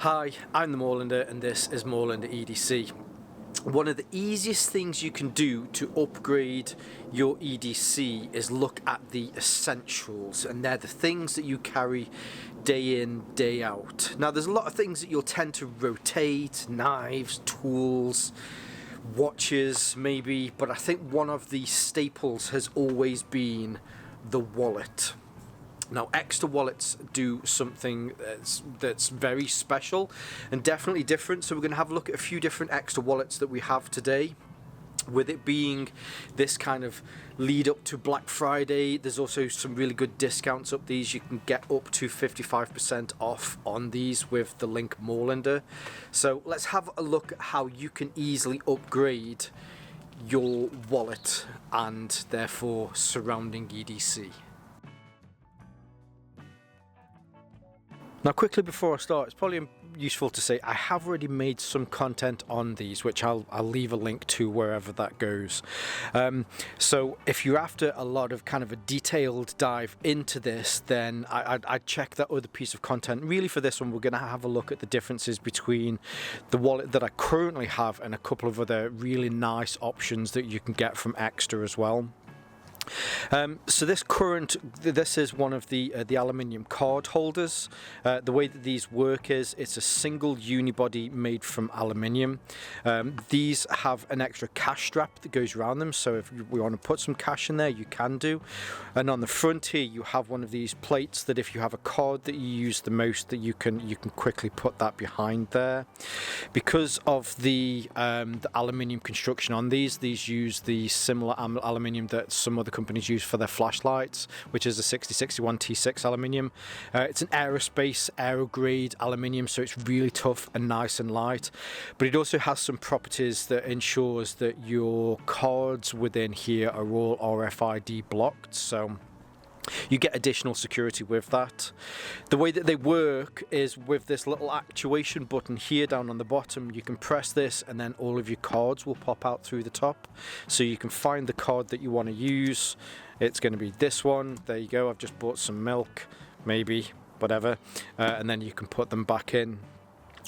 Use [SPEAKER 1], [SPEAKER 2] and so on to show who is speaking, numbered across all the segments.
[SPEAKER 1] Hi, I'm the Moorlander and this is Moorlander EDC. One of the easiest things you can do to upgrade your EDC is look at the essentials, and they're the things that you carry day in, day out. Now there's a lot of things that you'll tend to rotate, knives, tools, watches maybe, but I think one of the staples has always been the wallet. Now, Ekster wallets do something that's very special and definitely different. So we're going to have a look at a few different Ekster wallets that we have today. With it being this kind of lead up to Black Friday, there's also some really good discounts up these. You can get up to 55% off on these with the link Moorlander. So let's have a look at how you can easily upgrade your wallet and therefore surrounding EDC. Now quickly before I start, it's probably useful to say I have already made some content on these, which I'll leave a link to wherever that goes. So if you're after a lot of kind of a detailed dive into this, then I'd check that other piece of content. Really for this one, we're going to have a look at the differences between the wallet that I currently have and a couple of other really nice options that you can get from Ekster as well. So this is one of the aluminium card holders. The way that these work is it's a single unibody made from aluminium. These have an extra cash strap that goes around them, so if we want to put some cash in there, you can do. And on the front here, you have one of these plates that if you have a card that you use the most, that you can quickly put that behind there. Because of the aluminium construction on these use the similar aluminium that some other companies use for their flashlights, which is a 6061 T6 aluminium. It's an aerospace aero grade aluminium, so it's really tough and nice and light, but it also has some properties that ensures that your cards within here are all RFID blocked, so you get additional security with that. The way that they work is with this little actuation button here down on the bottom. You can press this and then all of your cards will pop out through the top. So you can find the card that you want to use. It's going to be this one. There you go. I've just bought some milk, maybe, whatever. And then you can put them back in.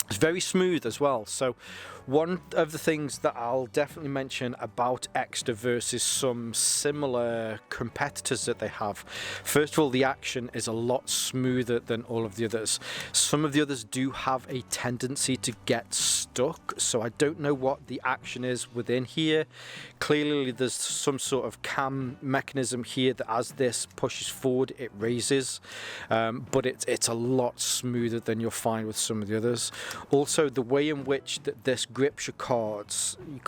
[SPEAKER 1] It's very smooth as well. So one of the things that I'll definitely mention about Ekster versus some similar competitors that they have, first of all, the action is a lot smoother than all of the others. Some of the others do have a tendency to get stuck, so I don't know what the action is within here. Clearly there's some sort of cam mechanism here that as this pushes forward it raises, but it's a lot smoother than you'll find with some of the others. Also, the way in which this grips your cards, you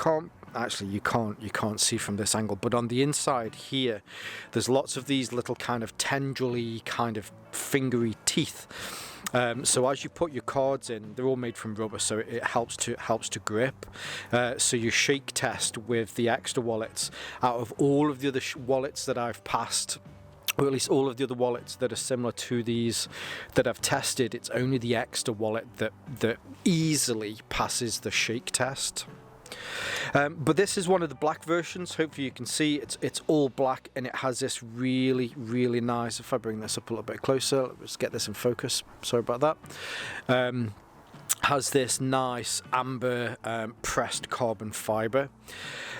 [SPEAKER 1] can't see from this angle, but on the inside here there's lots of these little kind of tendrily kind of fingery teeth. So as you put your cards in, they're all made from rubber, so it helps to grip. So your shake test with the Ekster wallets, out of all of the other wallets that I've passed, or at least all of the other wallets that are similar to these that I've tested, it's only the Ekster wallet that easily passes the shake test. But this is one of the black versions. Hopefully you can see it's all black, and it has this really nice, if I bring this up a little bit closer, let's get this in focus, sorry about that, has this nice amber pressed carbon fiber.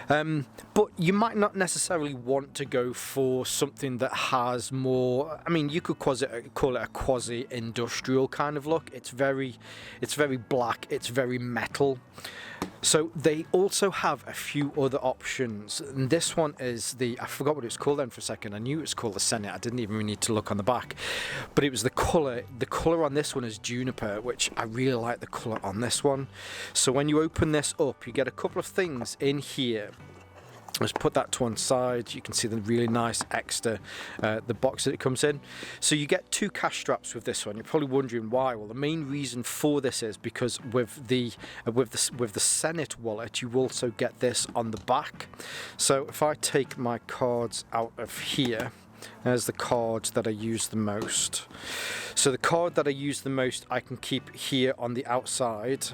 [SPEAKER 1] But you might not necessarily want to go for something that has more, I mean, you could call it a quasi-industrial kind of look. It's very black, it's very metal. So they also have a few other options, and this one is I forgot what it was called then for a second. I knew it was called the Sen. I didn't even need to look on the back, but it was the colour on this one is juniper, which I really like the colour on this one. So when you open this up, you get a couple of things in here. Let's put that to one side. You can see the really nice Ekster, the box that it comes in. So you get two cash straps with this one. You're probably wondering why. Well, the main reason for this is because with the Senate wallet, you also get this on the back. So if I take my cards out of here, there's the cards that I use the most. So the card that I use the most, I can keep here on the outside.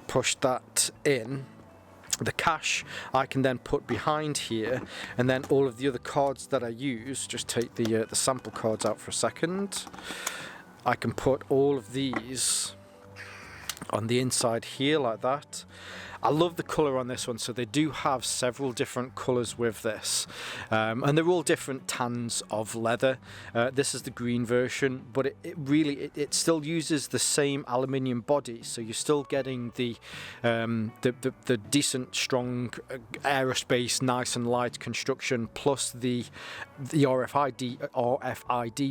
[SPEAKER 1] Push that in. The cash I can then put behind here, and then all of the other cards that I use, just take the sample cards out for a second. I can put all of these on the inside here like that. I love the colour on this one. So they do have several different colours with this, and they're all different tans of leather. This is the green version, but it really still uses the same aluminium body, so you're still getting the decent, strong aerospace, nice and light construction, plus the RFID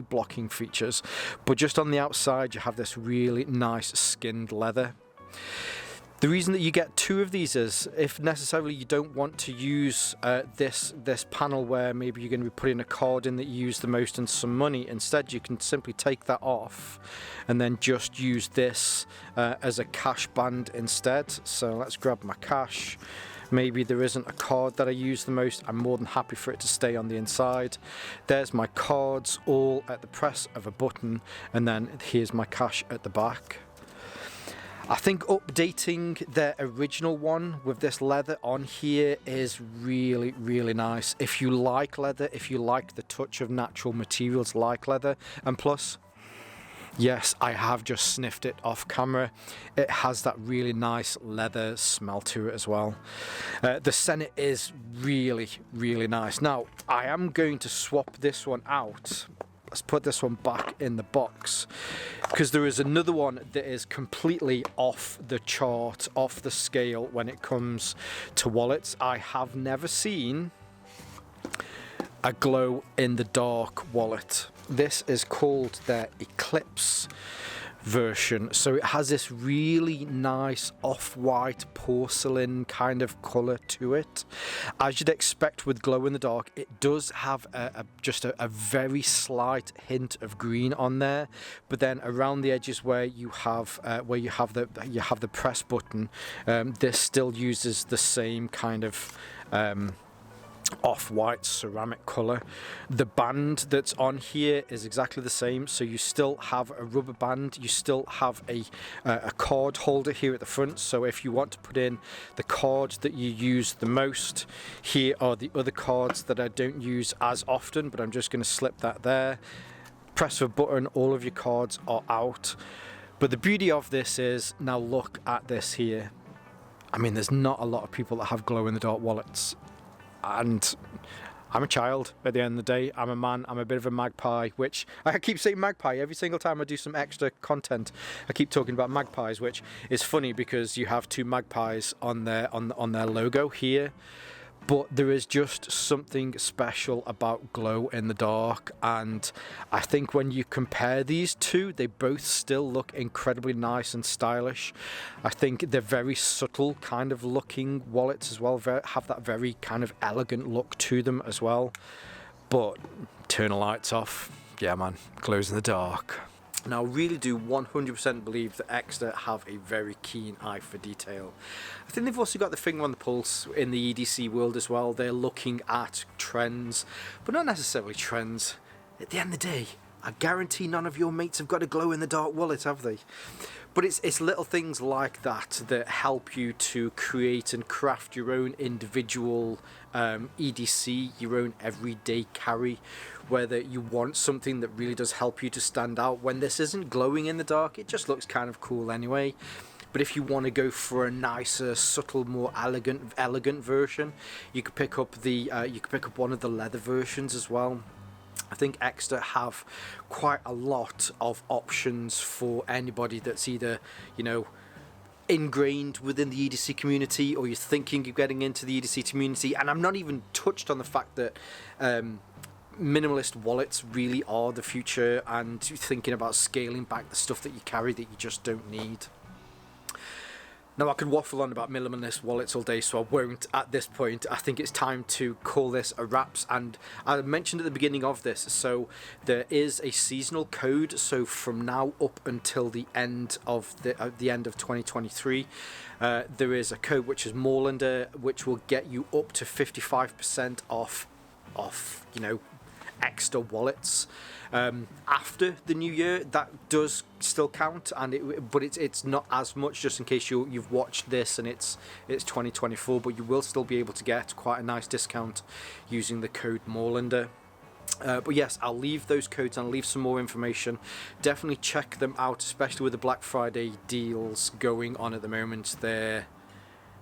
[SPEAKER 1] blocking features. But just on the outside, you have this really nice skinned leather. The reason that you get two of these is if necessarily you don't want to use this panel where maybe you're going to be putting a card in that you use the most and some money. Instead, you can simply take that off and then just use this as a cash band instead. So let's grab my cash. Maybe there isn't a card that I use the most. I'm more than happy for it to stay on the inside. There's my cards all at the press of a button, and then here's my cash at the back. I think updating their original one with this leather on here is really, really nice. If you like leather, if you like the touch of natural materials like leather, and plus, yes, I have just sniffed it off camera. It has that really nice leather smell to it as well. The Senate is really, really nice. Now, I am going to swap this one out. Let's put this one back in the box, because there is another one that is completely off the chart, off the scale when it comes to wallets. I have never seen a glow in the dark wallet. This is called their Eclipse version. So it has this really nice off-white porcelain kind of colour to it. As you'd expect with glow in the dark, it does have just a very slight hint of green on there, but then around the edges where you have the press button, this still uses the same kind of off-white ceramic colour. The band that's on here is exactly the same, so you still have a rubber band, you still have a card holder here at the front, so if you want to put in the cards that you use the most, here are the other cards that I don't use as often, but I'm just going to slip that there. Press a button, all of your cards are out. But the beauty of this is, now look at this here. I mean, there's not a lot of people that have glow-in-the-dark wallets. And I'm a child at the end of the day. I'm a man. I'm a bit of a magpie, which I keep saying magpie every single time I do some extra content. I keep talking about magpies, which is funny because you have two magpies on their logo here. But there is just something special about glow in the dark, and I think when you compare these two, they both still look incredibly nice and stylish. I think they're very subtle kind of looking wallets as well, have that very kind of elegant look to them as well. But turn the lights off, yeah man, glows in the dark. Now, I really do 100% believe that Ekster have a very keen eye for detail. I think they've also got the finger on the pulse in the EDC world as well. They're looking at trends, but not necessarily trends. At the end of the day, I guarantee none of your mates have got a glow-in-the-dark wallet, have they? But it's little things like that that help you to create and craft your own individual EDC, your own everyday carry, whether you want something that really does help you to stand out. When this isn't glowing in the dark, it just looks kind of cool anyway. But if you want to go for a nicer, subtle, more elegant version, you could pick up one of the leather versions as well. I think Ekster have quite a lot of options for anybody that's either, you know, ingrained within the EDC community, or you're thinking of getting into the EDC community. And I'm not even touched on the fact that minimalist wallets really are the future, and thinking about scaling back the stuff that you carry that you just don't need. Now, I could waffle on about minimalist wallets all day, so I won't at this point. I think it's time to call this a wraps, and I mentioned at the beginning of this, so there is a seasonal code, so from now up until the end of 2023, there is a code which is Moorlander, which will get you up to 55% off, you know, Ekster wallets. After the new year, that does still count, but it's not as much, just in case you've watched this and it's 2024, but you will still be able to get quite a nice discount using the code Moorlander. But yes, I'll leave those codes and I'll leave some more information. Definitely check them out, especially with the Black Friday deals going on at the moment. They're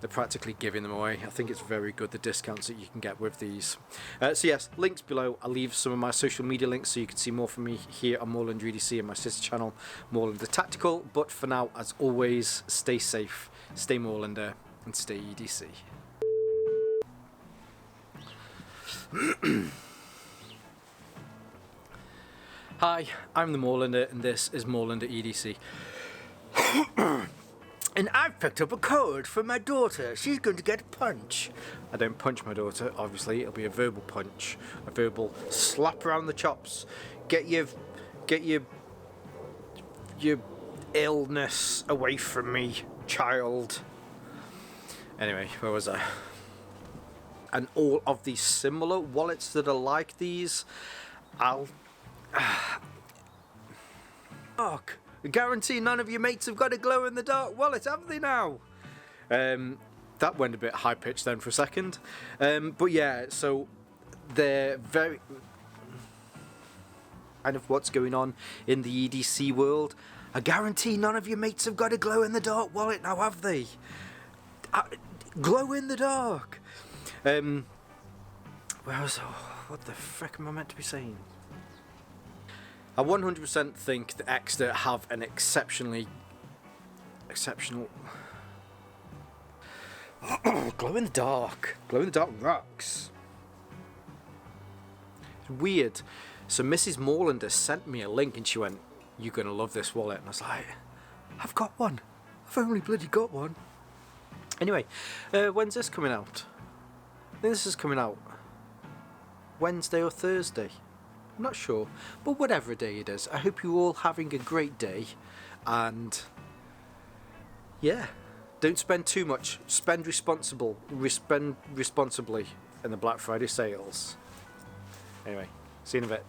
[SPEAKER 1] practically giving them away. I think it's very good, the discounts that you can get with these. So yes, links below. I'll leave some of my social media links so you can see more from me here on Moorlander EDC and my sister channel, Moorlander Tactical. But for now, as always, stay safe, stay Moorlander, and stay EDC. Hi, I'm the Moorlander, and this is Moorlander EDC. And I've picked up a code for my daughter. She's going to get a punch. I don't punch my daughter, obviously. It'll be a verbal punch, a verbal slap around the chops. Get your illness away from me, child. Anyway, where was I? And all of these similar wallets that are like these, I'll guarantee none of your mates have got a glow-in-the-dark wallet, have they now? That went a bit high-pitched then for a second. But yeah, so they're very... kind of what's going on in the EDC world. I guarantee none of your mates have got a glow-in-the-dark wallet now, have they? Glow-in-the-dark! What the frick am I meant to be saying? I 100% think that Ekster have an exceptional glow-in-the-dark rocks. It's weird. So Mrs. Moorlander sent me a link and she went, "You're gonna love this wallet," and I was like, "I've got one. I've only bloody got one." Anyway, when's this coming out? I think this is coming out Wednesday or Thursday. I'm not sure, but whatever day it is, I hope you're all having a great day, and yeah, don't spend too much. Spend responsibly in the Black Friday sales. Anyway, see you in a bit.